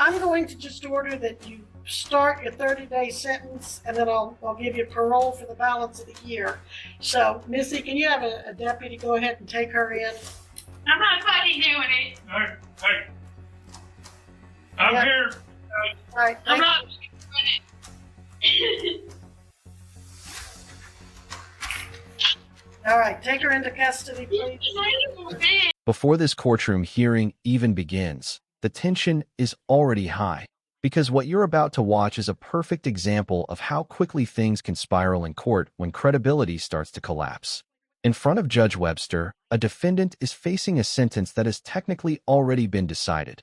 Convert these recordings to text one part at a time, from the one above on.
I'm going to just order that you start your 30-day sentence, and then I'll give you parole for the balance of the year. So, Missy, can you have a deputy go ahead and take her in? I'm not funny doing it. Hey, I'm Yep. here. All right, I'm thank not you. doing it. All right, take her into custody, please. Before this courtroom hearing even begins, the tension is already high, because what you're about to watch is a perfect example of how quickly things can spiral in court when credibility starts to collapse. In front of Judge Webster, a defendant is facing a sentence that has technically already been decided.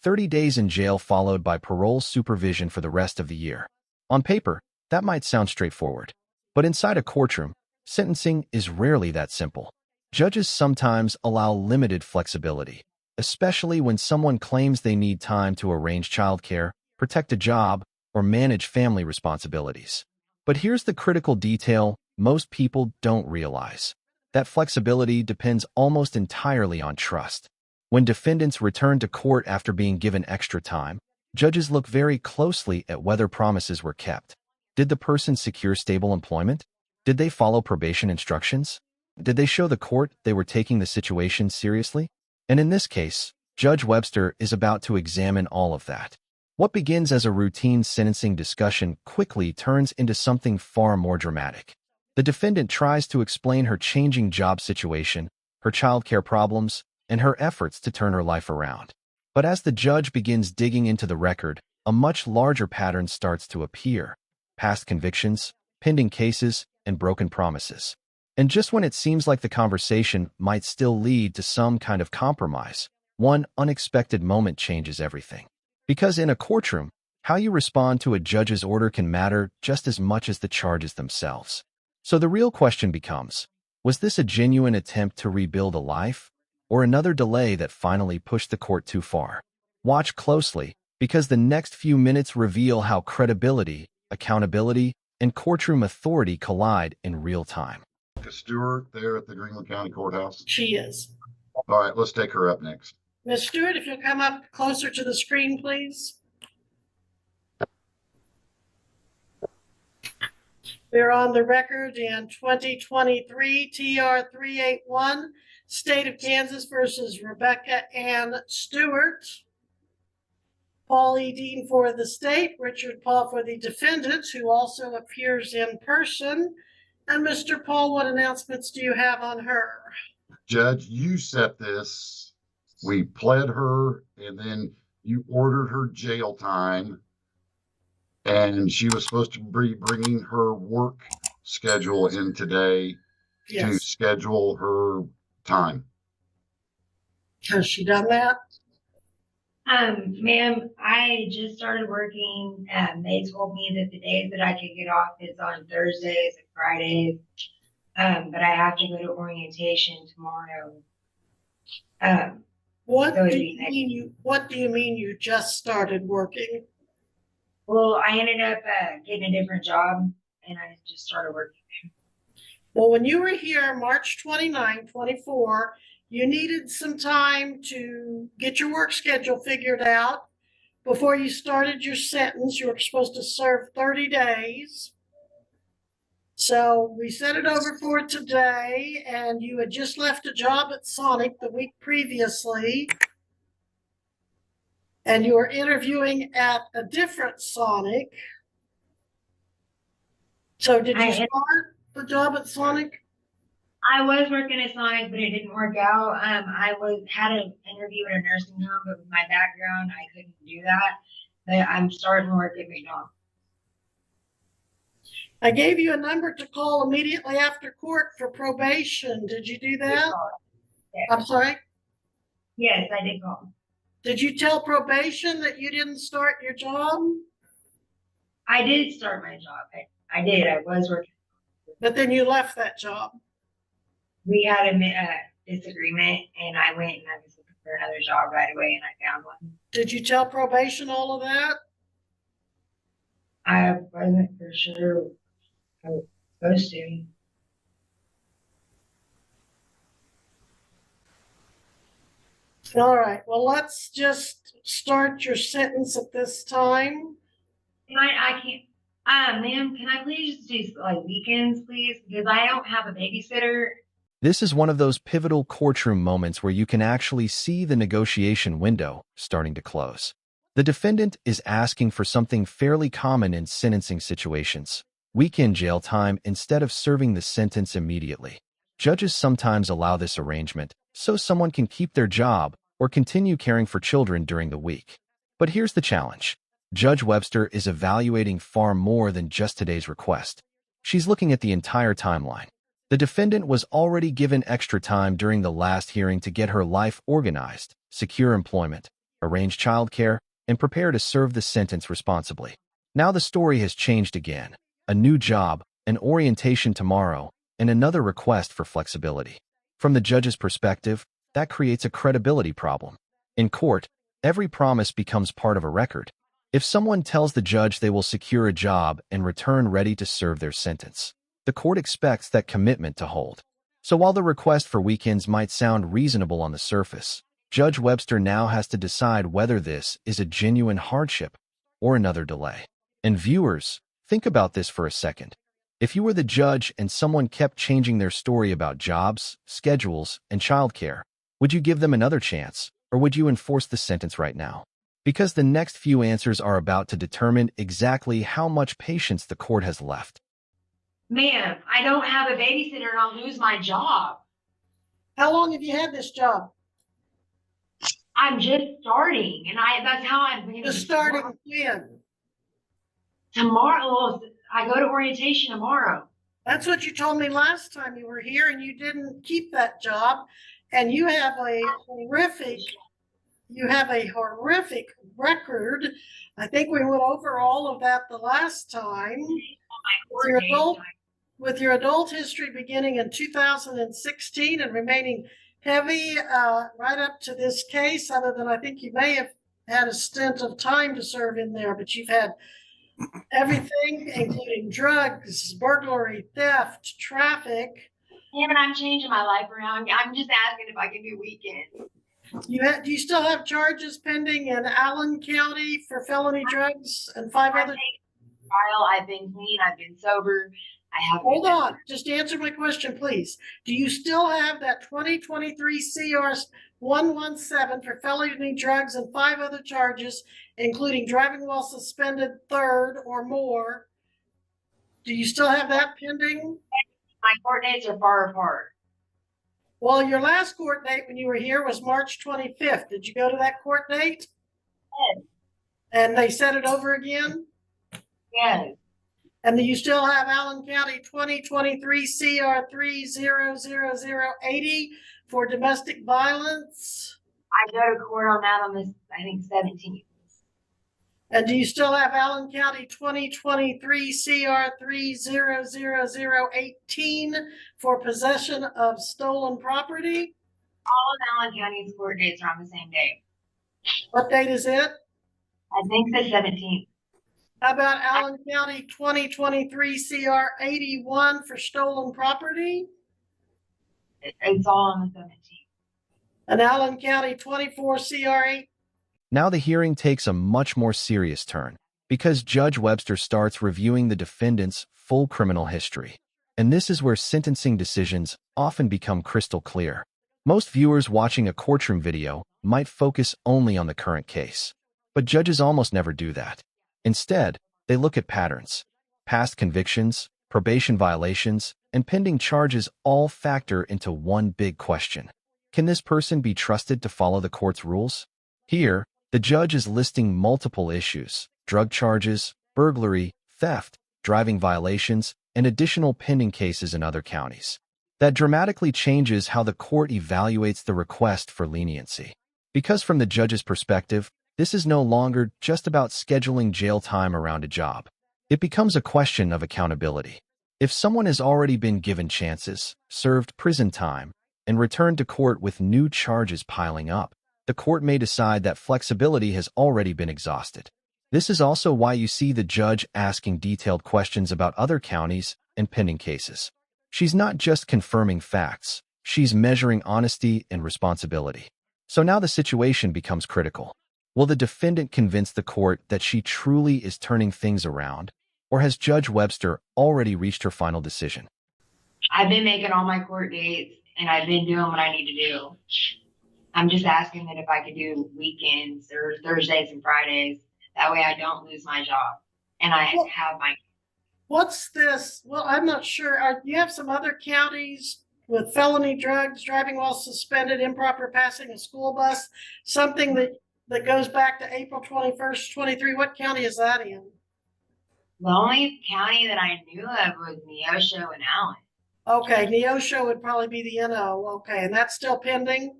30 days in jail followed by parole supervision for the rest of the year. On paper, that might sound straightforward. But inside a courtroom, sentencing is rarely that simple. Judges sometimes allow limited flexibility, especially when someone claims they need time to arrange childcare, protect a job, or manage family responsibilities. But here's the critical detail most people don't realize. That flexibility depends almost entirely on trust. When defendants return to court after being given extra time, judges look very closely at whether promises were kept. Did the person secure stable employment? Did they follow probation instructions? Did they show the court they were taking the situation seriously? And in this case, Judge Webster is about to examine all of that. What begins as a routine sentencing discussion quickly turns into something far more dramatic. The defendant tries to explain her changing job situation, her childcare problems, and her efforts to turn her life around. But as the judge begins digging into the record, a much larger pattern starts to appear: past convictions, pending cases, and broken promises. And just when it seems like the conversation might still lead to some kind of compromise, one unexpected moment changes everything. Because in a courtroom, how you respond to a judge's order can matter just as much as the charges themselves. So the real question becomes, was this a genuine attempt to rebuild a life, or another delay that finally pushed the court too far? Watch closely, because the next few minutes reveal how credibility, accountability, and courtroom authority collide in real time. Stewart there at the Greenland County Courthouse. She is. All right, let's take her up next. Miss Stewart, if you'll come up closer to the screen, please. We're on the record in 2023 TR 381, State of Kansas versus Rebecca Ann Stewart. Paul E. Dean for the state, Richard Paul for the defendant, who also appears in person. And Mr. Paul, what announcements do you have on her? Judge, you set this. We pled her, and then you ordered her jail time. And she was supposed to be bringing her work schedule in today to schedule her time. Has she done that? Ma'am, I just started working. They told me that the days that I could get off is on Thursdays and Fridays. But I have to go to orientation tomorrow. What So do you mean you just started working? Well, I ended up getting a different job, and I just started working. Well, when you were here March 29, 24, you needed some time to get your work schedule figured out before you started your sentence. You were supposed to serve 30 days. So we set it over for today, and you had just left a job at Sonic the week previously, and you were interviewing at a different Sonic. So did you start the job at Sonic? I was working at Sonic, but it didn't work out. I had an interview at a nursing home, but with my background, I couldn't do that. But I'm starting to work at McDonald's. I gave you a number to call immediately after court for probation. Did you do that? Yes. I'm sorry? Yes, I did call. Did you tell probation that you didn't start your job? I did start my job. I did. I was working. But then you left that job. We had a disagreement, and I went and I was looking for another job right away, and I found one. Did you tell probation all of that? I wasn't for sure I was supposed to. All right, well, let's just start your sentence at this time. I can't, ma'am, can I please just do like weekends, please? Because I don't have a babysitter. This is one of those pivotal courtroom moments where you can actually see the negotiation window starting to close. The defendant is asking for something fairly common in sentencing situations: weekend jail time instead of serving the sentence immediately. Judges sometimes allow this arrangement so someone can keep their job or continue caring for children during the week. But here's the challenge. Judge Webster is evaluating far more than just today's request. She's looking at the entire timeline. The defendant was already given extra time during the last hearing to get her life organized, secure employment, arrange childcare, and prepare to serve the sentence responsibly. Now the story has changed again. A new job, an orientation tomorrow, and another request for flexibility. From the judge's perspective, that creates a credibility problem. In court, every promise becomes part of a record. If someone tells the judge they will secure a job and return ready to serve their sentence, the court expects that commitment to hold. So while the request for weekends might sound reasonable on the surface, Judge Webster now has to decide whether this is a genuine hardship or another delay. And viewers, think about this for a second. If you were the judge and someone kept changing their story about jobs, schedules, and childcare, would you give them another chance, or would you enforce the sentence right now? Because the next few answers are about to determine exactly how much patience the court has left. Ma'am, I don't have a babysitter and I'll lose my job. How long have you had this job? I'm just starting, and that's how I'm going to Just starting when? tomorrow. I go to orientation tomorrow. That's what you told me last time you were here, and you didn't keep that job. And you have a horrific record. I think we went over all of that the last time. With your adult history beginning in 2016 and remaining heavy right up to this case, other than I think you may have had a stint of time to serve in there, but you've had everything, including drugs, burglary, theft, traffic. Yeah, but I'm changing my life around. I'm just asking if I can do weekends. Do you still have charges pending in Allen County for felony drugs and 5 other? Trial. I've been clean. I've been sober. I have. Hold on. Just answer my question, please. Do you still have that 2023 CR 117 for felony drugs and 5 other charges, including driving while suspended third or more? Do you still have that pending? My court dates are far apart. Well, your last court date when you were here was March 25th. Did you go to that court date? Yes. And they set it over again? Yes. And do you still have Allen County 2023 CR 300080 for domestic violence? I go to court on that on this, I think, 17th. And do you still have Allen County 2023 CR 300018 for possession of stolen property? All of Allen County's court dates are on the same day. What date is it? I think the 17th. How about Allen County 2023 CR 81 for stolen property? It's all on the 17th. And Allen County 24 CR 8. Now the hearing takes a much more serious turn, because Judge Webster starts reviewing the defendant's full criminal history. And this is where sentencing decisions often become crystal clear. Most viewers watching a courtroom video might focus only on the current case. But judges almost never do that. Instead, they look at patterns. Past convictions, probation violations, and pending charges all factor into one big question. Can this person be trusted to follow the court's rules? Here, the judge is listing multiple issues: drug charges, burglary, theft, driving violations, and additional pending cases in other counties. That dramatically changes how the court evaluates the request for leniency. Because from the judge's perspective, this is no longer just about scheduling jail time around a job. It becomes a question of accountability. If someone has already been given chances, served prison time, and returned to court with new charges piling up, the court may decide that flexibility has already been exhausted. This is also why you see the judge asking detailed questions about other counties and pending cases. She's not just confirming facts, she's measuring honesty and responsibility. So now the situation becomes critical. Will the defendant convince the court that she truly is turning things around, or has Judge Webster already reached her final decision? I've been making all my court dates and I've been doing what I need to do. I'm just asking that if I could do weekends or Thursdays and Fridays. That way I don't lose my job and I Well- have my. What's this? Well, I'm not sure. You have some other counties with felony drugs, driving while suspended, improper passing a school bus, something that goes back to April 21st, 23. What county is that in? The only county that I knew of was Neosho and Allen. Okay, Neosho would probably be the NO. Okay, and that's still pending?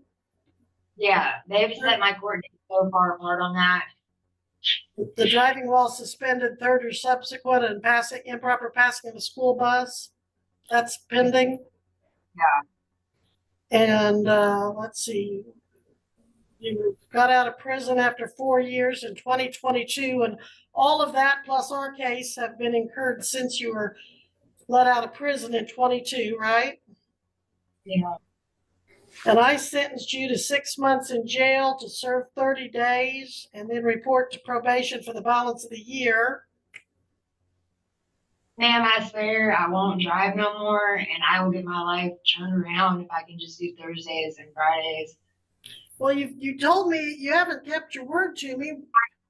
Yeah, they've set my court date so far apart on that. The driving while suspended, third or subsequent, and improper passing of a school bus, that's pending? Yeah. And let's see, you got out of prison after 4 years in 2022, and all of that plus our case have been incurred since you were let out of prison in 22, right? Yeah. And I sentenced you to 6 months in jail to serve 30 days and then report to probation for the balance of the year. Ma'am, I swear I won't drive no more and I will get my life turned around if I can just do Thursdays and Fridays. Well, you told me you haven't kept your word to me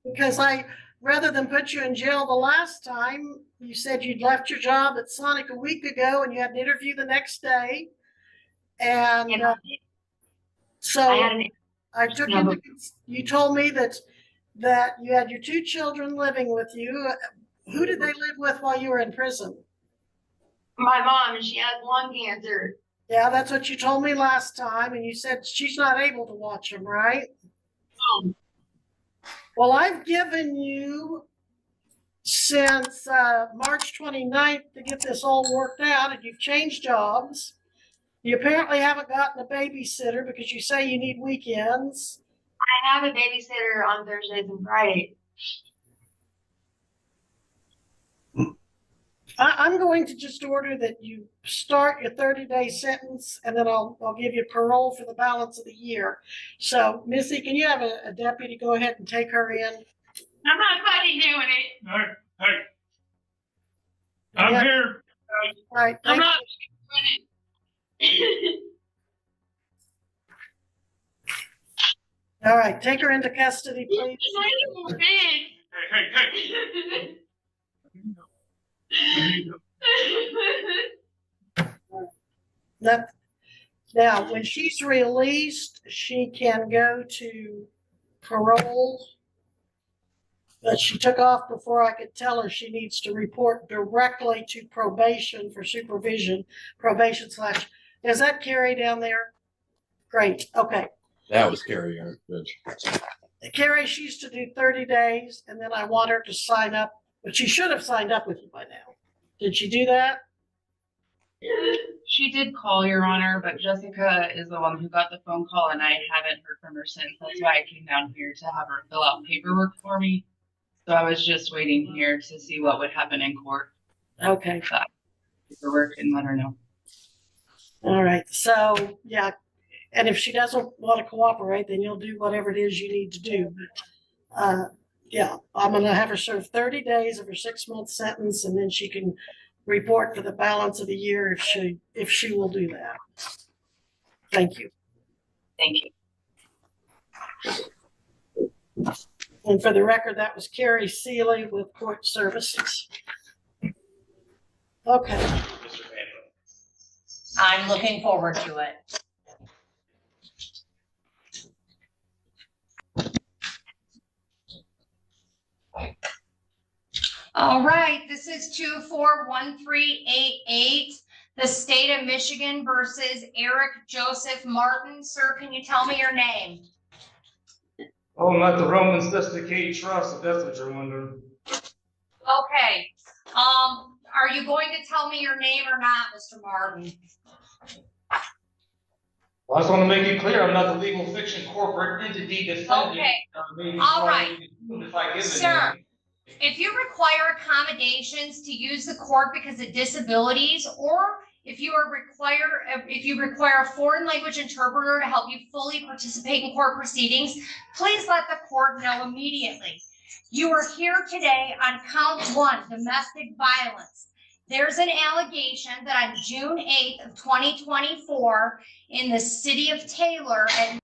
because rather than put you in jail the last time, you said you'd left your job at Sonic a week ago and you had an interview the next day. And so I had an I took you told me that you had your 2 children living with you. Who did they live with while you were in prison? my mom and she has lung cancer. Yeah, that's what you told me last time. And you said she's not able to watch them, right? Well, I've given you since March 29th to get this all worked out, and you've changed jobs. You apparently haven't gotten a babysitter because you say you need weekends. I have a babysitter on Thursdays and Fridays. I'm going to just order that you start your 30-day sentence, and then I'll give you parole for the balance of the year. So, Missy, can you have a deputy go ahead and take her in? I'm not fucking doing it. Hey, I'm Yeah. here. All right. I'm thank not you. doing it. All right, take her into custody, please. Hey. Now, when she's released, she can go to parole. But she took off before I could tell her she needs to report directly to probation for supervision, probation / is that Carrie down there? Great, okay. That was Carrie, Judge. Carrie, she used to do 30 days, and then I want her to sign up, but she should have signed up with you by now. Did she do that? She did call, Your Honor, but Jessica is the one who got the phone call and I haven't heard from her since. That's why I came down here to have her fill out paperwork for me. So I was just waiting here to see what would happen in court. Okay. Paperwork and let her know. All right, so, yeah, and if she doesn't want to cooperate, then you'll do whatever it is you need to do. Yeah, I'm gonna have her serve 30 days of her 6-month sentence, and then she can report for the balance of the year if she will do that. Thank you. Thank you. And for the record, that was Carrie Seeley with Court Services. Okay. I'm looking forward to it. All right, this is 241388, the state of Michigan versus Eric Joseph Martin. Sir, can you tell me your name? Oh, not the Roman Sophisticated Trust, if that's what you're wondering. Okay, are you going to tell me your name or not, Mr. Martin? Well, I just want to make it clear, I'm not the legal fiction corporate entity defendant. Okay. All right. Sir, if you require accommodations to use the court because of disabilities, or If you require a foreign language interpreter to help you fully participate in court proceedings, please let the court know immediately. You are here today on count 1, domestic violence. There's an allegation that on June 8th of 2024 in the city of Taylor at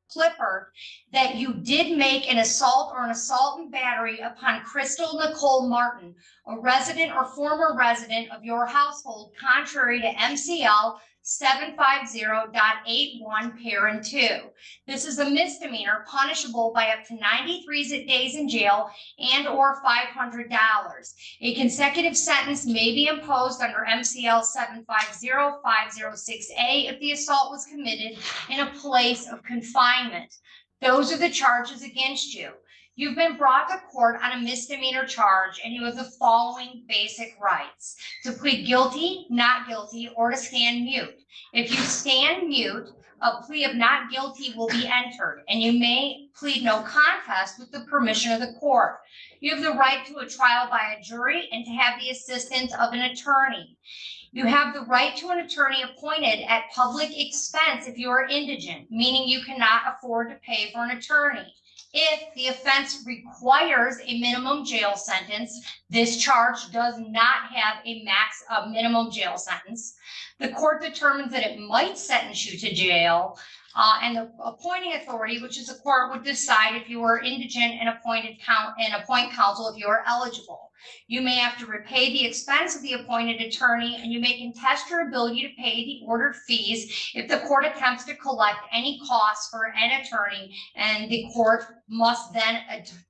Clifford, that you did make an assault or an assault and battery upon Crystal Nicole Martin, a resident or former resident of your household, contrary to MCL 750.81 parent 2. This is a misdemeanor punishable by up to 93 days in jail and or $500. A consecutive sentence may be imposed under MCL 750.506A if the assault was committed in a place of confinement. Those are the charges against you. You've been brought to court on a misdemeanor charge, and you have the following basic rights: to plead guilty, not guilty, or to stand mute. If you stand mute, a plea of not guilty will be entered, and you may plead no contest with the permission of the court. You have the right to a trial by a jury and to have the assistance of an attorney. You have the right to an attorney appointed at public expense if you are indigent, meaning you cannot afford to pay for an attorney. If the offense requires a minimum jail sentence, this charge does not have a minimum jail sentence. The court determines that it might sentence you to jail, and the appointing authority, which is the court, would decide if you are indigent and appoint counsel if you are eligible. You may have to repay the expense of the appointed attorney, and you may contest your ability to pay the ordered fees if the court attempts to collect any costs for an attorney, and the court must then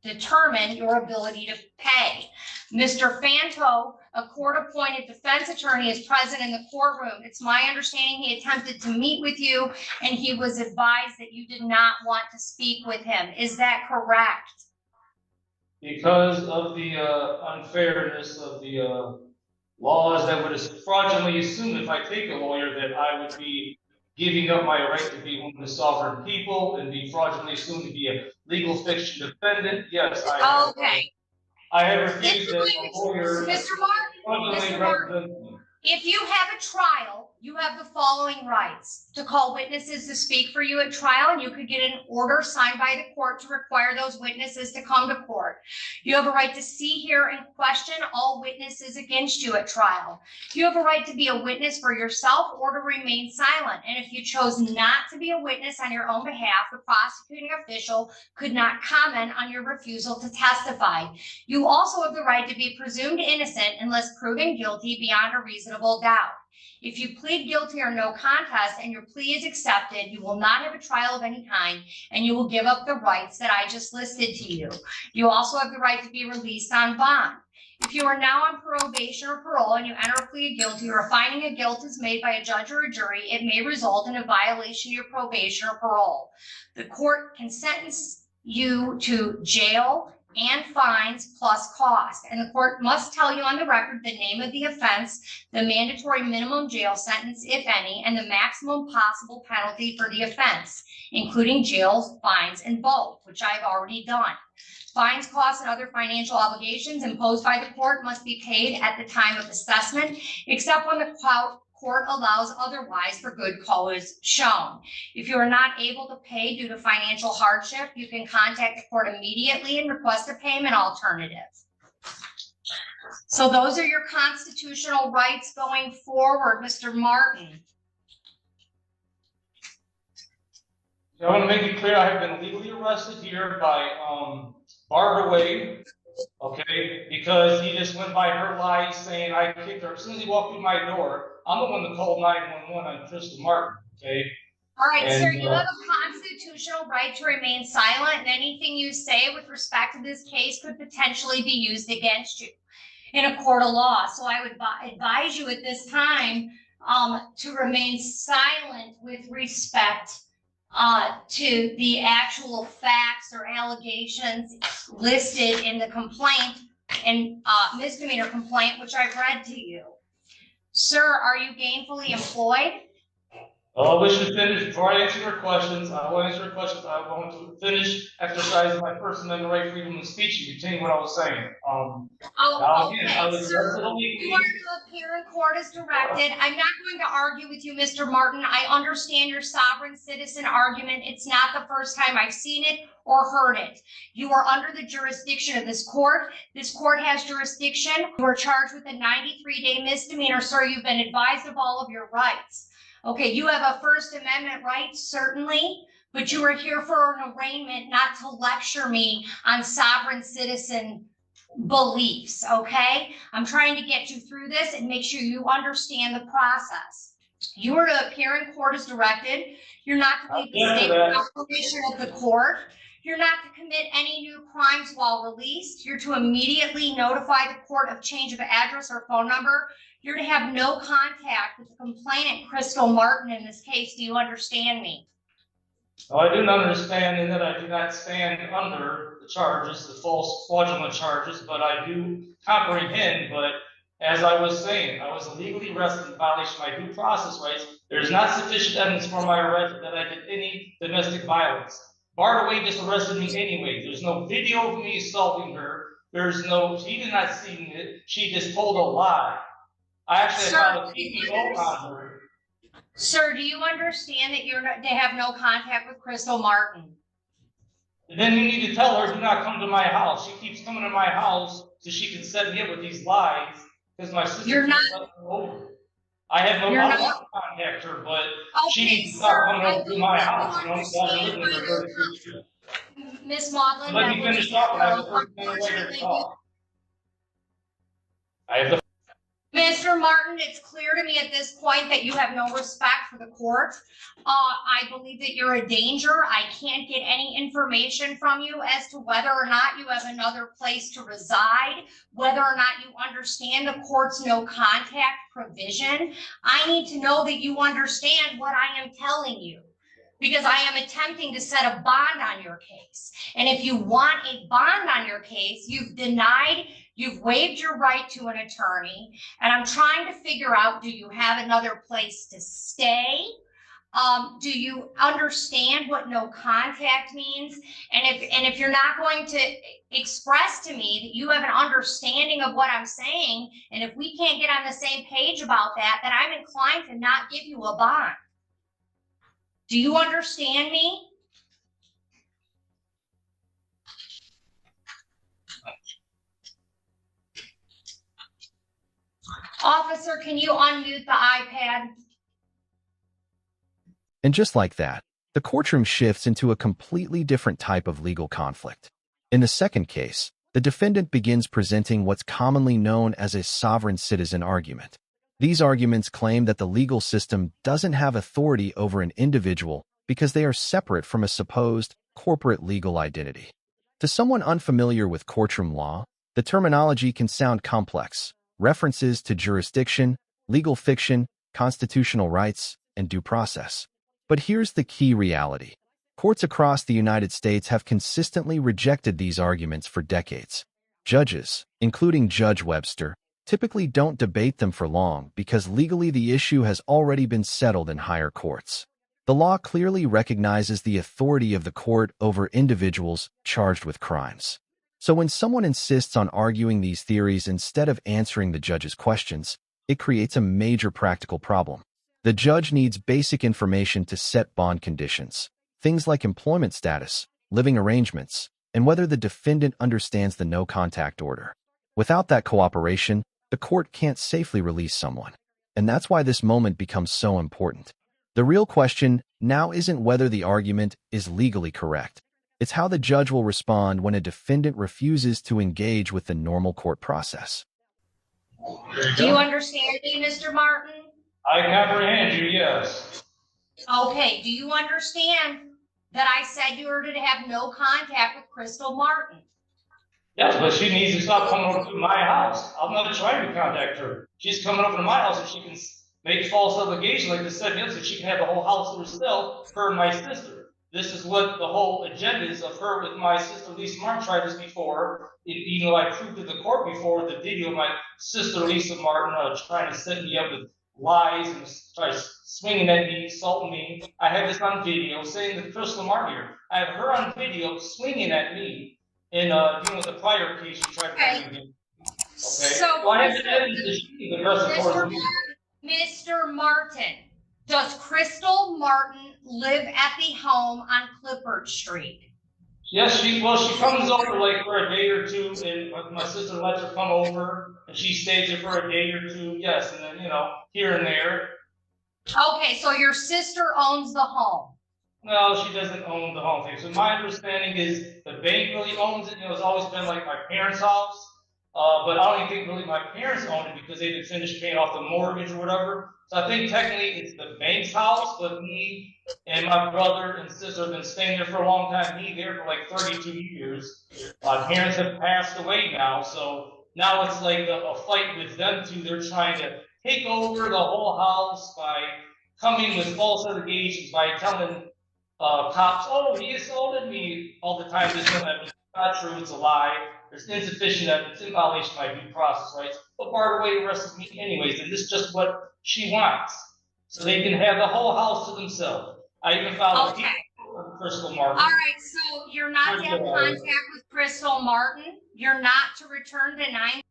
determine your ability to pay. Mr. Fanto, a court-appointed defense attorney, is present in the courtroom. It's my understanding he attempted to meet with you, and he was advised that you did not want to speak with him. Is that correct? Because of the unfairness of the laws that would fraudulently assume if I take a lawyer that I would be giving up my right to be one of the sovereign people and be fraudulently assumed to be a legal fiction defendant. Yes, I have refused as a lawyer. Mr. Martin, if you have a trial, you have the following rights: to call witnesses to speak for you at trial, and you could get an order signed by the court to require those witnesses to come to court. You have a right to see, hear, and question all witnesses against you at trial. You have a right to be a witness for yourself or to remain silent. And if you chose not to be a witness on your own behalf, the prosecuting official could not comment on your refusal to testify. You also have the right to be presumed innocent unless proven guilty beyond a reasonable doubt. If you plead guilty or no contest and your plea is accepted, you will not have a trial of any kind, and you will give up the rights that I just listed to you. You also have the right to be released on bond. If you are now on probation or parole and you enter a plea of guilty, or a finding of guilt is made by a judge or a jury, it may result in a violation of your probation or parole. The court can sentence you to jail and fines plus cost, and the court must tell you on the record the name of the offense, the mandatory minimum jail sentence, if any, and the maximum possible penalty for the offense, including jail, fines, and both, which I've already done. Fines, costs, and other financial obligations imposed by the court must be paid at the time of assessment, except when the court allows otherwise for good cause shown. If you are not able to pay due to financial hardship, you can contact the court immediately and request a payment alternative. So those are your constitutional rights going forward, Mr. Martin. I want to make it clear, I have been legally arrested here by Barbara Wade, okay, because he just went by her lies saying I kicked her. As soon as he walked through my door, I'm the one that called 911 on Crystal Martin, okay? All right, sir, you have a constitutional right to remain silent, and anything you say with respect to this case could potentially be used against you in a court of law. So I would advise you at this time to remain silent with respect to the actual facts or allegations listed in the complaint and misdemeanor complaint, which I've read to you. Sir, are you gainfully employed? Well, I wish to finish before I answer your questions. I will answer your questions. I want to finish exercising my First Amendment right, freedom of speech, and continue what I was saying. Now Oh, again, I okay, was sir. arrested You are illegally. to appear in court as directed. I'm not going to argue with you, Mr. Martin. I understand your sovereign citizen argument. It's not the first time I've seen it or heard it. You are under the jurisdiction of this court. This court has jurisdiction. You are charged with a 93-day misdemeanor, sir. You've been advised of all of your rights. Okay, you have a First Amendment right, certainly, but you are here for an arraignment, not to lecture me on sovereign citizen beliefs, okay? I'm trying to get you through this and make sure you understand the process. You are to appear in court as directed. You're not to leave the state without permission of the court. You're not to commit any new crimes while released. You're to immediately notify the court of change of address or phone number. You're to have no contact with the complainant, Crystal Martin, in this case. Do you understand me? Well, I do not understand in that I do not stand under the charges, the false fraudulent charges, but I do comprehend. But as I was saying, I was illegally arrested in violation of my due process rights. There's not sufficient evidence for my arrest that I did any domestic violence. Bardaway just arrested me anyway. There's no video of me assaulting her. She did not see it. She just told a lie. I actually filed a PPO on her. Sir, do you understand that they have no contact with Crystal Martin? Then you need to tell her, do not come to my house. She keeps coming to my house so she can set me up with these lies because my sister You're not. Over. I have no problem to contact her, but she needs to stop coming over to my house. Miss Maudlin, let me finish talking. I have the First Amendment right to talk. I have the Mr. Martin, it's clear to me at this point that you have no respect for the court. I believe that you're a danger. I can't get any information from you as to whether or not you have another place to reside, whether or not you understand the court's no contact provision. I need to know that you understand what I am telling you, because I am attempting to set a bond on your case. And if you want a bond on your case, you've waived your right to an attorney. And I'm trying to figure out, do you have another place to stay? Do you understand what no contact means? And if you're not going to express to me that you have an understanding of what I'm saying, and if we can't get on the same page about that, then I'm inclined to not give you a bond. Do you understand me? Officer, can you unmute the iPad? And just like that, the courtroom shifts into a completely different type of legal conflict. In the second case, the defendant begins presenting what's commonly known as a sovereign citizen argument. These arguments claim that the legal system doesn't have authority over an individual because they are separate from a supposed corporate legal identity. To someone unfamiliar with courtroom law, the terminology can sound complex. References to jurisdiction, legal fiction, constitutional rights, and due process. But here's the key reality. Courts across the United States have consistently rejected these arguments for decades. Judges, including Judge Webster, typically don't debate them for long because legally the issue has already been settled in higher courts. The law clearly recognizes the authority of the court over individuals charged with crimes. So when someone insists on arguing these theories instead of answering the judge's questions, it creates a major practical problem. The judge needs basic information to set bond conditions, things like employment status, living arrangements, and whether the defendant understands the no-contact order. Without that cooperation, the court can't safely release someone. And that's why this moment becomes so important. The real question now isn't whether the argument is legally correct. It's how the judge will respond when a defendant refuses to engage with the normal court process. Do you understand me, Mr. Martin? I comprehend you, yes. Okay, do you understand that I said you were to have no contact with Crystal Martin? Yes, but she needs to stop coming over to my house. I'm not trying to contact her. She's coming over to my house and she can make false allegations like this said, so she can have the whole house to herself, her and my sister. This is what the whole agenda is of her with my sister Lisa Martin. Tried this before, even though I proved to the court before the video of my sister Lisa Martin trying to set me up with lies and tries swinging at me, assaulting me. I have this on video, saying that Crystal Martin here. I have her on video swinging at me in dealing with the prior case she tried to bring against. Okay. So I have the evidence that she aggressive towards me. Mr. Martin, does Crystal Martin live at the home on Clifford Street? Yes, she comes over like for a day or two, and my sister lets her come over, and she stays there for a day or two. Yes, and then here and there. Okay, so your sister owns the home. No, she doesn't own the home thing. So my understanding is the bank really owns it. It's always been like my parents' house. But I don't even think really my parents owned it because they didn't finish paying off the mortgage or whatever. So I think technically it's the bank's house, but me and my brother and sister have been staying there for a long time. Me there for like 32 years. My parents have passed away now, so now it's like a fight with them two. They're trying to take over the whole house by coming with false allegations, by telling cops, oh, he assaulted me all the time. This is not true. It's a lie. There's insufficient evidence in violation of my due process rights. But Bardaway arrested me anyways, and this is just what she wants. So they can have the whole house to themselves. I even filed a case with Crystal Martin. All right, so you're not to have contact with Crystal Martin. You're not to return to 9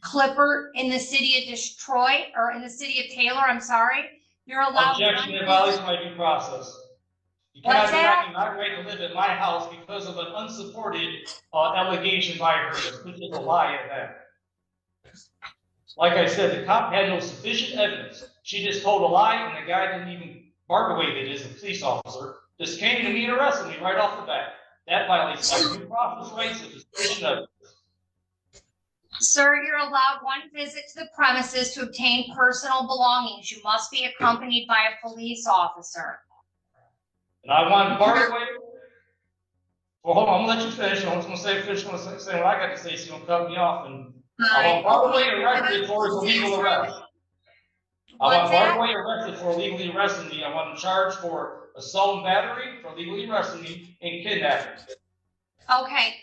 Clifford in the city of Detroit, or in the city of Taylor, I'm sorry. You're allowed. Objection in violation of my due process. You cannot deny me my right to live at my house because of an unsupported allegation by her, which is a lie at that. Like I said, the cop had no sufficient evidence. She just told a lie, and the guy didn't even Bardaway, that is, a police officer, just came to me and arrested me right off the bat. That violates my due process rights of sufficient evidence. Sir, you're allowed one visit to the premises to obtain personal belongings. You must be accompanied by a police officer. And I want Bardaway. Well, hold on, I'm gonna let you finish. I'm just gonna finish what I got to say, so you don't cut me off. And I want Bardaway arrested for his illegal arrest. I want Bardaway arrested for illegally arresting me. I want him charged for assault and battery, for illegally arresting me, and kidnapping. Okay.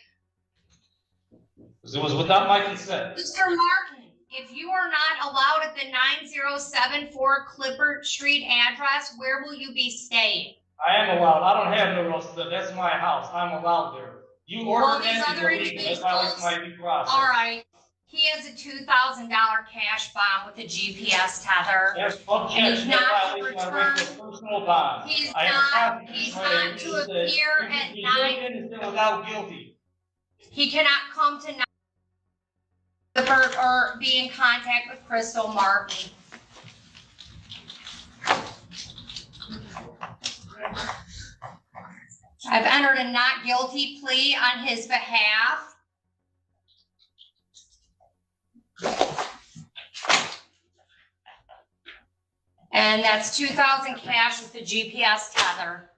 Because it was without my consent. Mr. Martin, if you are not allowed at the 9074 Clifford Street address, where will you be staying? I am allowed. I don't have nowhere else to live. That's my house. I'm allowed there. You ordered that illegal. That violates my due process. All right. He has a $2,000 cash bomb with a GPS tether. Yes, and he's not to return. Personal bond. He's not to appear at 9. Without guilty. He cannot come to 9 or be in contact with Crystal Martin. I've entered a not guilty plea on his behalf. And that's $2,000 cash with the GPS tether.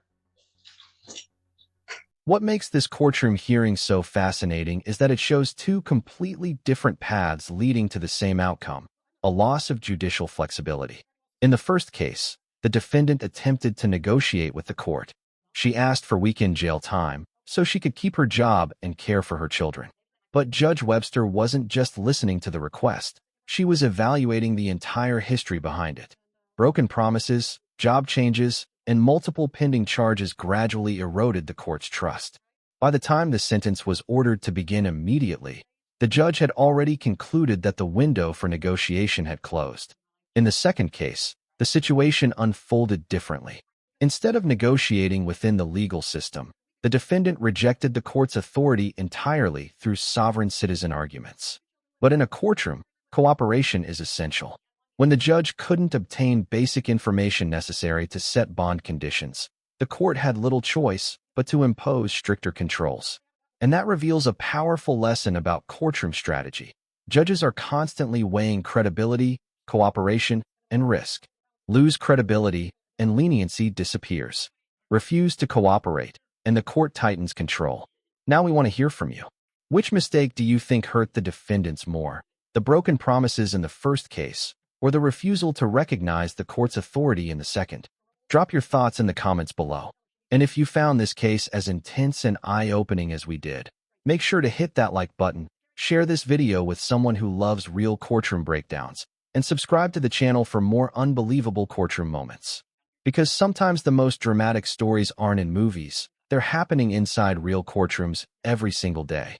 What makes this courtroom hearing so fascinating is that it shows two completely different paths leading to the same outcome, a loss of judicial flexibility. In the first case, the defendant attempted to negotiate with the court. She asked for weekend jail time so she could keep her job and care for her children. But Judge Webster wasn't just listening to the request. She was evaluating the entire history behind it. Broken promises, job changes, and multiple pending charges gradually eroded the court's trust. By the time the sentence was ordered to begin immediately, the judge had already concluded that the window for negotiation had closed. In the second case, the situation unfolded differently. Instead of negotiating within the legal system, the defendant rejected the court's authority entirely through sovereign citizen arguments. But in a courtroom, cooperation is essential. When the judge couldn't obtain basic information necessary to set bond conditions, the court had little choice but to impose stricter controls. And that reveals a powerful lesson about courtroom strategy. Judges are constantly weighing credibility, cooperation, and risk. Lose credibility, and leniency disappears. Refuse to cooperate, and the court tightens control. Now we want to hear from you. Which mistake do you think hurt the defendants more? The broken promises in the first case, or the refusal to recognize the court's authority in the second? Drop your thoughts in the comments below. And if you found this case as intense and eye-opening as we did, make sure to hit that like button, share this video with someone who loves real courtroom breakdowns, and subscribe to the channel for more unbelievable courtroom moments. Because sometimes the most dramatic stories aren't in movies, they're happening inside real courtrooms every single day.